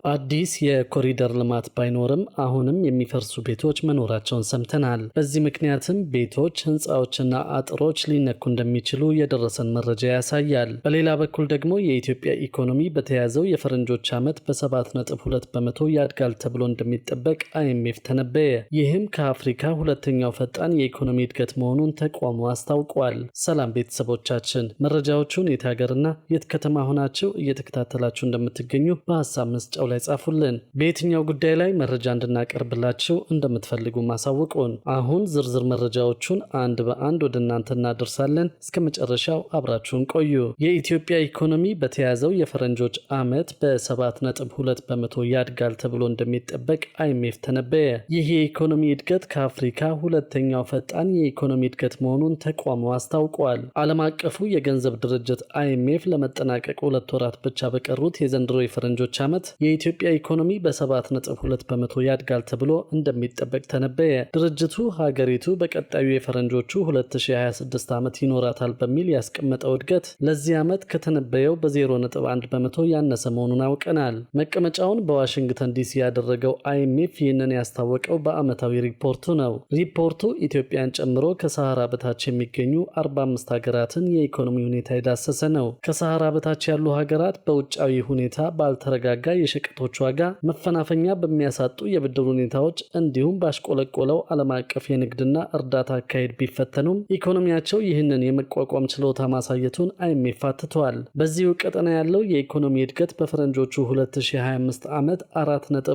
አዲስ የኮሪደር ልማት ባይኖርም አሁንም የሚፈርሱ ቤቶች መኖራቸውን ሰምተናል። በዚህ ምክንያትም ቤቶች፣ ህንፃዎችና አጥሮች ሊነኩ እንደሚችሉ የደረሰን መረጃ ያሳያል። በሌላ በኩል ደግሞ የኢትዮጵያ ኢኮኖሚ በተያዘው የፈረንጆች ዓመት በ7.2 በመቶ ያድጋል ተብሎ እንደሚጠበቅ አይኤምኤፍ ተነበየ። ይህም ከአፍሪካ ሁለተኛው ፈጣን የኢኮኖሚ እድገት መሆኑን ተቋሙ አስታውቋል። ሰላም ቤተሰቦቻችን፣ መረጃዎቹን የት ሀገርና የት ከተማ ሆናችሁ እየተከታተላችሁ እንደምትገኙ በሀሳብ መስጫው ላይ ጻፉልን። በየትኛው ጉዳይ ላይ መረጃ እንድናቀርብላችሁ እንደምትፈልጉ ማሳውቁን። አሁን ዝርዝር መረጃዎቹን አንድ በአንድ ወደ እናንተ እናደርሳለን። እስከ መጨረሻው አብራችሁን ቆዩ። የኢትዮጵያ ኢኮኖሚ በተያዘው የፈረንጆች ዓመት በ7.2 በመቶ ያድጋል ተብሎ እንደሚጠበቅ አይኤምኤፍ ተነበየ። ይህ የኢኮኖሚ እድገት ከአፍሪካ ሁለተኛው ፈጣን የኢኮኖሚ እድገት መሆኑን ተቋሙ አስታውቋል። ዓለም አቀፉ የገንዘብ ድርጅት አይኤምኤፍ ለመጠናቀቅ 2 ወራት ብቻ በቀሩት የዘንድሮ የፈረንጆች ዓመት የኢትዮጵያ ኢኮኖሚ በ7.2 በመቶ ያድጋል ተብሎ እንደሚጠበቅ ተነበየ። ድርጅቱ ሀገሪቱ በቀጣዩ የፈረንጆቹ 2026 ዓመት ይኖራታል በሚል ያስቀመጠው እድገት ለዚህ ዓመት ከተነበየው በ0.1 በመቶ ያነሰ መሆኑን አውቀናል። መቀመጫውን በዋሽንግተን ዲሲ ያደረገው አይኤምኤፍ ይህንን ያስታወቀው በዓመታዊ ሪፖርቱ ነው። ሪፖርቱ ኢትዮጵያን ጨምሮ ከሰሃራ በታች የሚገኙ 45 ሀገራትን የኢኮኖሚ ሁኔታ የዳሰሰ ነው። ከሰሃራ በታች ያሉ ሀገራት በውጫዊ ሁኔታ ባልተረጋጋ የሸቀጦች ዋጋ መፈናፈኛ በሚያሳጡ የብድር ሁኔታዎች እንዲሁም ባሽቆለቆለው ዓለም አቀፍ የንግድና እርዳታ አካሄድ ቢፈተኑም ኢኮኖሚያቸው ይህንን የመቋቋም ችሎታ ማሳየቱን አይኤምኤፍ አትተዋል። በዚሁ ቀጠና ያለው የኢኮኖሚ እድገት በፈረንጆቹ 2025 ዓመት 4.1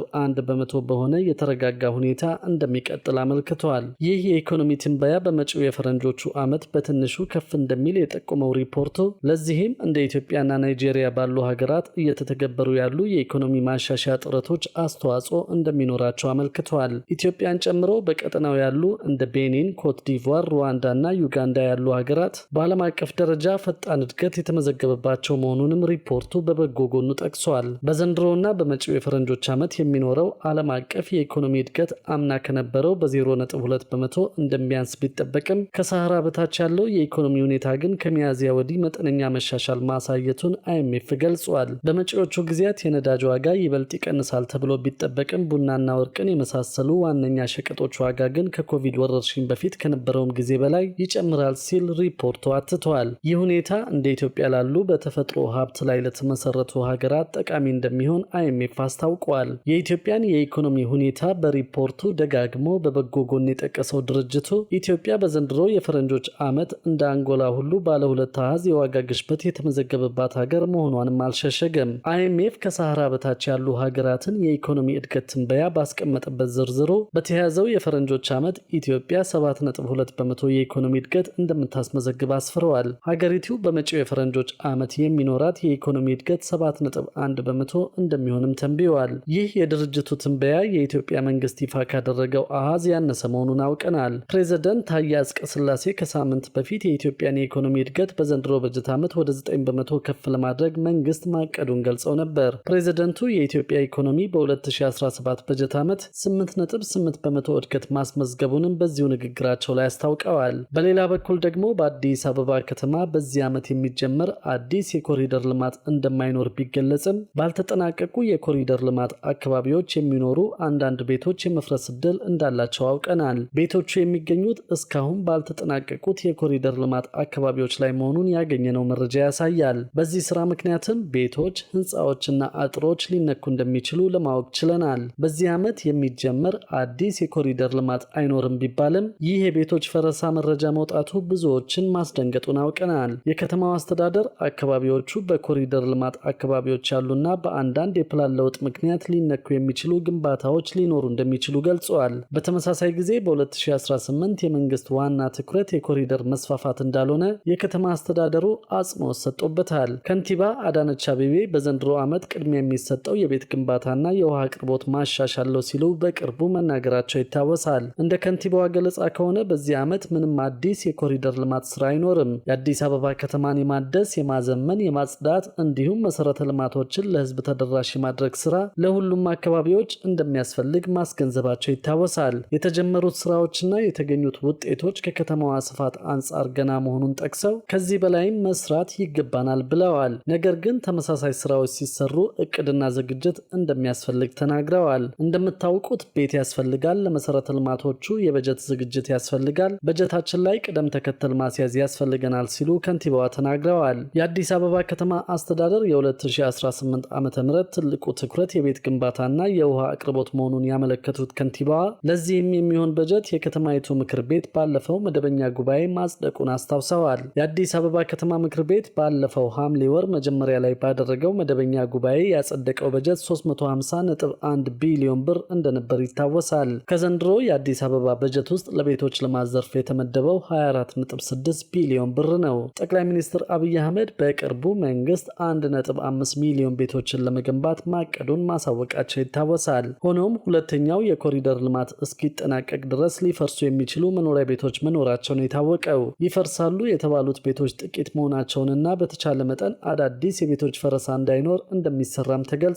በመቶ በሆነ የተረጋጋ ሁኔታ እንደሚቀጥል አመልክተዋል። ይህ የኢኮኖሚ ትንበያ በመጪው የፈረንጆቹ ዓመት በትንሹ ከፍ እንደሚል የጠቆመው ሪፖርቱ ለዚህም እንደ ኢትዮጵያና ናይጄሪያ ባሉ ሀገራት እየተተገበሩ ያሉ የኢኮኖሚ ማሻሻያ ጥረቶች አስተዋጽኦ እንደሚኖራቸው አመልክተዋል። ኢትዮጵያን ጨምሮ በቀጠናው ያሉ እንደ ቤኒን፣ ኮት ዲቯር፣ ሩዋንዳ እና ዩጋንዳ ያሉ ሀገራት በዓለም አቀፍ ደረጃ ፈጣን እድገት የተመዘገበባቸው መሆኑንም ሪፖርቱ በበጎ ጎኑ ጠቅሷል። በዘንድሮና በመጪው የፈረንጆች ዓመት የሚኖረው ዓለም አቀፍ የኢኮኖሚ እድገት አምና ከነበረው በ0.2 በመቶ እንደሚያንስ ቢጠበቅም ከሰሃራ በታች ያለው የኢኮኖሚ ሁኔታ ግን ከሚያዝያ ወዲህ መጠነኛ መሻሻል ማሳየቱን አይኤምኤፍ ገልጿል። በመጪዎቹ ጊዜያት የነዳጅ ዋጋ ይበልጥ ይቀንሳል ተብሎ ቢጠበቅም ቡናና ወርቅን የመሳሰሉ ዋነኛ ሸቀጦች ዋጋ ግን ከኮቪድ ወረርሽኝ በፊት ከነበረውም ጊዜ በላይ ይጨምራል ሲል ሪፖርቱ አትተዋል። ይህ ሁኔታ እንደ ኢትዮጵያ ላሉ በተፈጥሮ ሀብት ላይ ለተመሰረቱ ሀገራት ጠቃሚ እንደሚሆን አይኤምኤፍ አስታውቋል። የኢትዮጵያን የኢኮኖሚ ሁኔታ በሪፖርቱ ደጋግሞ በበጎ ጎን የጠቀሰው ድርጅቱ ኢትዮጵያ በዘንድሮ የፈረንጆች ዓመት እንደ አንጎላ ሁሉ ባለ ሁለት አሃዝ የዋጋ ግሽበት የተመዘገበባት ሀገር መሆኗንም አልሸሸገም። አይኤምኤፍ ከሰሃራ በታች ያሉ ሀገራትን የኢኮኖሚ እድገት ትንበያ ባስቀመጠበት ዝርዝሩ በተያዘው የፈረንጆች ዓመት ኢትዮጵያ 7.2 በመቶ የኢኮኖሚ እድገት እንደምታስመዘግብ አስፍረዋል። ሀገሪቱ በመጪው የፈረንጆች ዓመት የሚኖራት የኢኮኖሚ እድገት 7.1 በመቶ እንደሚሆንም ተንብየዋል። ይህ የድርጅቱ ትንበያ የኢትዮጵያ መንግስት ይፋ ካደረገው አሃዝ ያነሰ መሆኑን አውቀናል። ፕሬዝዳንት ታዬ አጽቀሥላሴ ከሳምንት በፊት የኢትዮጵያን የኢኮኖሚ እድገት በዘንድሮ በጀት ዓመት ወደ 9 በመቶ ከፍ ለማድረግ መንግስት ማቀዱን ገልጸው ነበር። ፕሬዝዳንቱ የኢትዮጵያ ኢኮኖሚ በ2017 በጀት ዓመት 8.8 በመቶ እድገት ማስመዝገቡንም በዚሁ ንግግራቸው ላይ አስታውቀዋል። በሌላ በኩል ደግሞ በአዲስ አበባ ከተማ በዚህ ዓመት የሚጀመር አዲስ የኮሪደር ልማት እንደማይኖር ቢገለጽም ባልተጠናቀቁ የኮሪደር ልማት አካባቢዎች የሚኖሩ አንዳንድ ቤቶች የመፍረስ ዕድል እንዳላቸው አውቀናል። ቤቶቹ የሚገኙት እስካሁን ባልተጠናቀቁት የኮሪደር ልማት አካባቢዎች ላይ መሆኑን ያገኘነው መረጃ ያሳያል። በዚህ ስራ ምክንያትም ቤቶች፣ ህንፃዎችና አጥሮች ሊነኩ እንደሚችሉ ለማወቅ ችለናል። በዚህ ዓመት የሚጀመር አዲስ የኮሪደር ልማት አይኖርም ቢባልም ይህ የቤቶች ፈረሳ መረጃ መውጣቱ ብዙዎችን ማስደንገጡን አውቀናል። የከተማው አስተዳደር አካባቢዎቹ በኮሪደር ልማት አካባቢዎች ያሉና በአንዳንድ የፕላን ለውጥ ምክንያት ሊነኩ የሚችሉ ግንባታዎች ሊኖሩ እንደሚችሉ ገልጸዋል። በተመሳሳይ ጊዜ በ2018 የመንግስት ዋና ትኩረት የኮሪደር መስፋፋት እንዳልሆነ የከተማ አስተዳደሩ አጽንኦት ሰጥቶበታል። ከንቲባ አዳነች አቤቤ በዘንድሮ ዓመት ቅድሚያ የሚሰጠው የቤት ግንባታና የውሃ አቅርቦት ማሻሻለው ሲሉ በቅርቡ መናገራቸው ይታወሳል። እንደ ከንቲባዋ ገለጻ ከሆነ በዚህ ዓመት ምንም አዲስ የኮሪደር ልማት ስራ አይኖርም። የአዲስ አበባ ከተማን የማደስ፣ የማዘመን፣ የማጽዳት እንዲሁም መሰረተ ልማቶችን ለህዝብ ተደራሽ የማድረግ ስራ ለሁሉም አካባቢዎች እንደሚያስፈልግ ማስገንዘባቸው ይታወሳል። የተጀመሩት ስራዎችና የተገኙት ውጤቶች ከከተማዋ ስፋት አንጻር ገና መሆኑን ጠቅሰው ከዚህ በላይም መስራት ይገባናል ብለዋል። ነገር ግን ተመሳሳይ ስራዎች ሲሰሩ እቅድና ዝግጅት እንደሚያስፈልግ ተናግረዋል። እንደምታውቁት ቤት ያስፈልጋል፣ ለመሰረተ ልማቶቹ የበጀት ዝግጅት ያስፈልጋል፣ በጀታችን ላይ ቅደም ተከተል ማስያዝ ያስፈልገናል ሲሉ ከንቲባዋ ተናግረዋል። የአዲስ አበባ ከተማ አስተዳደር የ2018 ዓ.ም ትልቁ ትኩረት የቤት ግንባታና የውሃ አቅርቦት መሆኑን ያመለከቱት ከንቲባዋ ለዚህም የሚሆን በጀት የከተማይቱ ምክር ቤት ባለፈው መደበኛ ጉባኤ ማጽደቁን አስታውሰዋል። የአዲስ አበባ ከተማ ምክር ቤት ባለፈው ሐምሌ ወር መጀመሪያ ላይ ባደረገው መደበኛ ጉባኤ ያጸደቀው በጀት 350.1 ቢሊዮን ብር እንደነበር ይታወሳል። ከዘንድሮ የአዲስ አበባ በጀት ውስጥ ለቤቶች ልማት ዘርፍ የተመደበው 24.6 ቢሊዮን ብር ነው። ጠቅላይ ሚኒስትር አብይ አህመድ በቅርቡ መንግስት 1.5 ሚሊዮን ቤቶችን ለመገንባት ማቀዱን ማሳወቃቸው ይታወሳል። ሆኖም ሁለተኛው የኮሪደር ልማት እስኪጠናቀቅ ድረስ ሊፈርሱ የሚችሉ መኖሪያ ቤቶች መኖራቸውን የታወቀው ይፈርሳሉ የተባሉት ቤቶች ጥቂት መሆናቸውንና በተቻለ መጠን አዳዲስ የቤቶች ፈረሳ እንዳይኖር እንደሚሰራም ተገልጿል።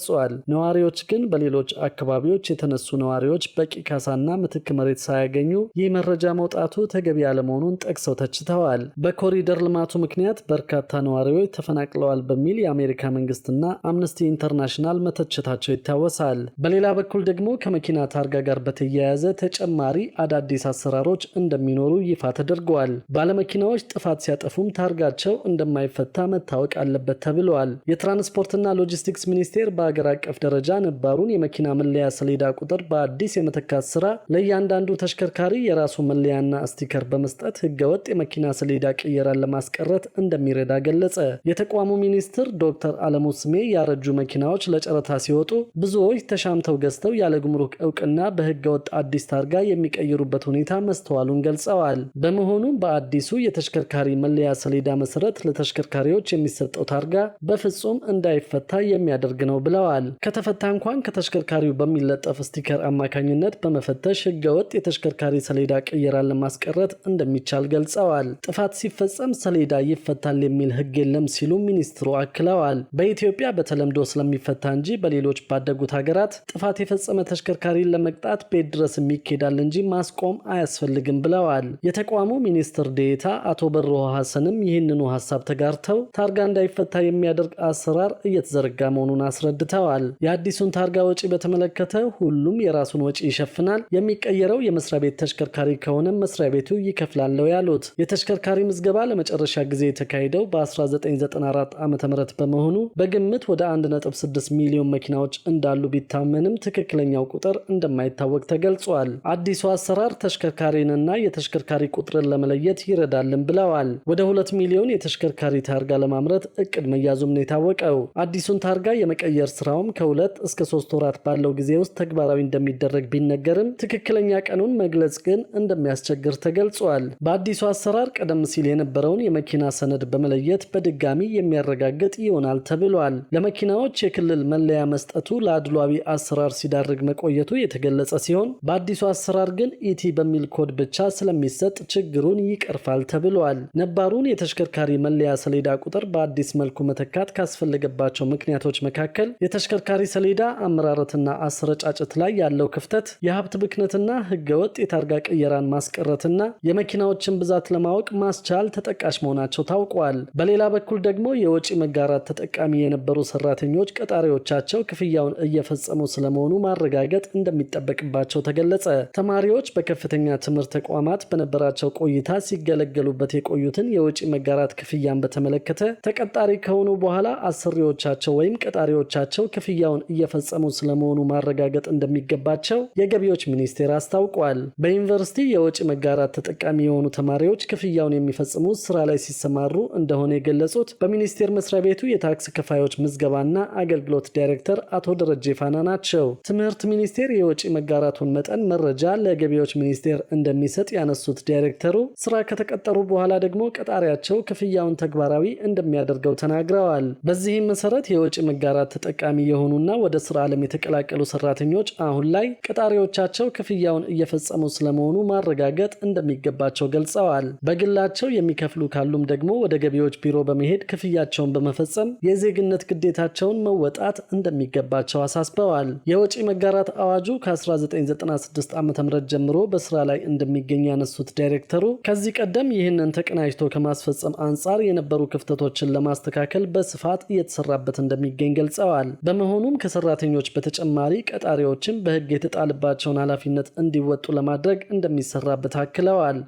ነዋሪዎች ግን በሌሎች አካባቢዎች የተነሱ ነዋሪዎች በቂ ካሳና ምትክ መሬት ሳያገኙ ይህ መረጃ መውጣቱ ተገቢ ያለመሆኑን ጠቅሰው ተችተዋል። በኮሪደር ልማቱ ምክንያት በርካታ ነዋሪዎች ተፈናቅለዋል በሚል የአሜሪካ መንግስትና አምነስቲ ኢንተርናሽናል መተቸታቸው ይታወሳል። በሌላ በኩል ደግሞ ከመኪና ታርጋ ጋር በተያያዘ ተጨማሪ አዳዲስ አሰራሮች እንደሚኖሩ ይፋ ተደርገዋል። ባለመኪናዎች ጥፋት ሲያጠፉም ታርጋቸው እንደማይፈታ መታወቅ አለበት ተብለዋል። የትራንስፖርትና ሎጂስቲክስ ሚኒስቴር በአገር አቀፍ ደረጃ ነባሩን የመኪና መለያ ሰሌዳ ቁጥር በአዲስ የመተካት ስራ ለእያንዳንዱ ተሽከርካሪ የራሱ መለያና ስቲከር በመስጠት ህገወጥ የመኪና ሰሌዳ ቅየራን ለማስቀረት እንደሚረዳ ገለጸ። የተቋሙ ሚኒስትር ዶክተር አለሙ ስሜ ያረጁ መኪናዎች ለጨረታ ሲወጡ ብዙዎች ተሻምተው ገዝተው ያለ ጉምሩክ እውቅና በህገወጥ አዲስ ታርጋ የሚቀይሩበት ሁኔታ መስተዋሉን ገልጸዋል። በመሆኑም በአዲሱ የተሽከርካሪ መለያ ሰሌዳ መሰረት ለተሽከርካሪዎች የሚሰጠው ታርጋ በፍጹም እንዳይፈታ የሚያደርግ ነው ብለዋል። ከተፈታ እንኳን ከተሽከርካሪው በሚለጠፍ ስቲከር አማካኝነት በመፈተሽ ህገወጥ የተሽከርካሪ ሰሌዳ ቅየራን ለማስቀረት እንደሚቻል ገልጸዋል። ጥፋት ሲፈጸም ሰሌዳ ይፈታል የሚል ህግ የለም ሲሉ ሚኒስትሩ አክለዋል። በኢትዮጵያ በተለምዶ ስለሚፈታ እንጂ በሌሎች ባደጉት ሀገራት ጥፋት የፈጸመ ተሽከርካሪን ለመቅጣት ቤት ድረስ ይኬዳል እንጂ ማስቆም አያስፈልግም ብለዋል። የተቋሙ ሚኒስትር ዴኤታ አቶ በርሆ ሐሰንም ይህንኑ ሐሳብ ተጋርተው ታርጋ እንዳይፈታ የሚያደርግ አሰራር እየተዘረጋ መሆኑን አስረድተዋል። የአዲሱን ታርጋ ወጪ በተመለከተ ሁሉም የራሱን ወጪ ይሸፍናል፣ የሚቀየረው የመስሪያ ቤት ተሽከርካሪ ከሆነ መስሪያ ቤቱ ይከፍላለው ያሉት የተሽከርካሪ ምዝገባ ለመጨረሻ ጊዜ የተካሄደው በ1994 ዓ.ም በመሆኑ በግምት ወደ 1.6 ሚሊዮን መኪናዎች እንዳሉ ቢታመንም ትክክለኛው ቁጥር እንደማይታወቅ ተገልጿል። አዲሱ አሰራር ተሽከርካሪንና የተሽከርካሪ ቁጥርን ለመለየት ይረዳልን ብለዋል። ወደ 2 ሚሊዮን የተሽከርካሪ ታርጋ ለማምረት እቅድ መያዙም ነው የታወቀው። አዲሱን ታርጋ የመቀየር ስራውም ከ2 እስከ 3 ወራት ባለው ጊዜ ውስጥ ተግባራዊ እንደሚደረግ ቢነገርም ትክክለኛ ቀኑን መግለጽ ግን እንደሚያስቸግር ተገልጿል። በአዲሱ አሰራር ቀደም ሲል የነበረውን የመኪና ሰነድ በመለየት በድጋሚ የሚያረጋግጥ ይሆናል ተብሏል። ለመኪናዎች የክልል መለያ መስጠቱ ለአድሏዊ አሰራር ሲዳርግ መቆየቱ የተገለጸ ሲሆን በአዲሱ አሰራር ግን ኢቲ በሚል ኮድ ብቻ ስለሚሰጥ ችግሩን ይቀርፋል ተብሏል። ነባሩን የተሽከርካሪ መለያ ሰሌዳ ቁጥር በአዲስ መልኩ መተካት ካስፈለገባቸው ምክንያቶች መካከል የተሽከርካሪ ሰሌዳ አመራረትና አሰረጫጨት ላይ ያለው ክፍተት፣ የሀብት ብክነትና ህገወጥ የታርጋ ቅየራን ማስቀረትና የመኪናዎችን ብዛት ለማወቅ ማስቻል ተጠቃሽ መሆናቸው ታውቋል። በሌላ በኩል ደግሞ የወጪ መጋራት ተጠቃሚ የነበሩ ሰራተኞች ቀጣሪዎቻቸው ክፍያውን እየፈጸሙ ስለመሆኑ ማረጋገጥ እንደሚጠበቅባቸው ተገለጸ። ተማሪዎች በከፍተኛ ትምህርት ተቋማት በነበራቸው ቆይታ ሲገለገሉበት የቆዩትን የወጪ መጋራት ክፍያን በተመለከተ ተቀጣሪ ከሆኑ በኋላ አሰሪዎቻቸው ወይም ቀጣሪዎቻቸው ክፍያውን እየፈጸሙ ስለመሆኑ ማረጋገጥ እንደሚገባቸው የገቢዎች ሚኒስቴር አስታውቋል። በዩኒቨርሲቲ የወጪ መጋራት ተጠቃሚ የሆኑ ተማሪዎች ክፍያውን የሚፈጽሙት ስራ ላይ ሲሰማሩ እንደሆነ የገለጹት በሚኒስቴር መስሪያ ቤቱ የታክስ ከፋዮች ምዝገባና አገልግሎት ዳይሬክተር አቶ ደረጀ ፋና ናቸው። ትምህርት ሚኒስቴር የወጪ መጋራቱን መጠን መረጃ ለገቢዎች ሚኒስቴር እንደሚሰጥ ያነሱት ዳይሬክተሩ ስራ ከተቀጠሩ በኋላ ደግሞ ቀጣሪያቸው ክፍያውን ተግባራዊ እንደሚያደርገው ተናግረዋል። በዚህም መሰረት የወጪ መጋራት ተጠቃሚ የሆኑና ወደ ስራ ዓለም የተቀላቀሉ ሰራተኞች አሁን ላይ ቀጣሪዎቻቸው ክፍያውን እየፈጸሙ ስለመሆኑ ማረጋገጥ እንደሚገባቸው ገልጸዋል። በግላቸው የሚከፍሉ ካሉም ደግሞ ወደ ገቢዎች ቢሮ በመሄድ ክፍያቸውን በመፈጸም የዜግነት ግዴታቸውን መወጣት እንደሚገባቸው አሳስበዋል። የወጪ መጋራት አዋጁ ከ1996 ዓ.ም ጀምሮ በስራ ላይ እንደሚገኝ ያነሱት ዳይሬክተሩ ከዚህ ቀደም ይህንን ተቀናጅቶ ከማስፈጸም አንጻር የነበሩ ክፍተቶችን ለማስተካከል በስፋት እየተሰራበት እንደሚገኝ ገልጸዋል። በመሆኑም ከሰራተኞች በተጨማሪ ቀጣሪዎችም በሕግ የተጣለባቸውን ኃላፊነት እንዲወጡ ለማድረግ እንደሚሰራበት አክለዋል።